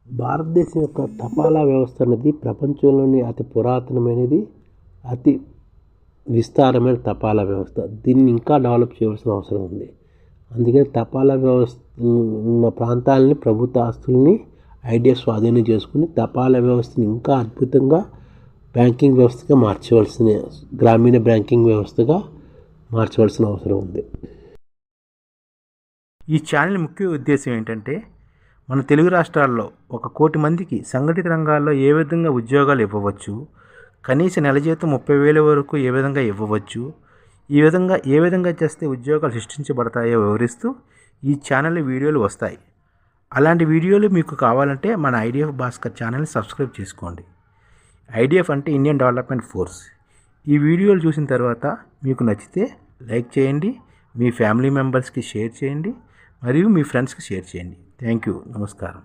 భారతదేశం యొక్క తపాలా వ్యవస్థ అనేది ప్రపంచంలోని అతి పురాతనమైనది, అతి విస్తారమైన తపాలా వ్యవస్థ. దీన్ని ఇంకా డెవలప్ చేయవలసిన అవసరం ఉంది. అందుకని తపాలా వ్యవస్థ ఉన్న ప్రాంతాలని, ప్రభుత్వ ఆస్తుల్ని ఐడియా స్వాధీనం చేసుకుని తపాలా వ్యవస్థని ఇంకా అద్భుతంగా బ్యాంకింగ్ వ్యవస్థగా మార్చవలసిన, గ్రామీణ బ్యాంకింగ్ వ్యవస్థగా మార్చవలసిన అవసరం ఉంది. ఈ ఛానల్ ముఖ్య ఉద్దేశం ఏంటంటే, మన తెలుగు రాష్ట్రాల్లో 1 కోటి మందికి సంఘటిత రంగాల్లో ఏ విధంగా ఉద్యోగాలు ఇవ్వవచ్చు, కనీస నెల జీతం 30,000 వరకు ఏ విధంగా ఇవ్వవచ్చు, ఏ విధంగా చేస్తే ఉద్యోగాలు సృష్టించబడతాయో వివరిస్తూ ఈ ఛానల్ వీడియోలు వస్తాయి. అలాంటి వీడియోలు మీకు కావాలంటే మన ఐడిఎఫ్ భాస్కర్ ఛానల్ని సబ్స్క్రైబ్ చేసుకోండి. ఐడిఎఫ్ అంటే ఇండియన్ డెవలప్మెంట్ ఫోర్స్. ఈ వీడియోలు చూసిన తర్వాత మీకు నచ్చితే లైక్ చేయండి, మీ ఫ్యామిలీ మెంబర్స్కి షేర్ చేయండి, మరియు మీ ఫ్రెండ్స్కి షేర్ చేయండి. Thank you. నమస్కారం.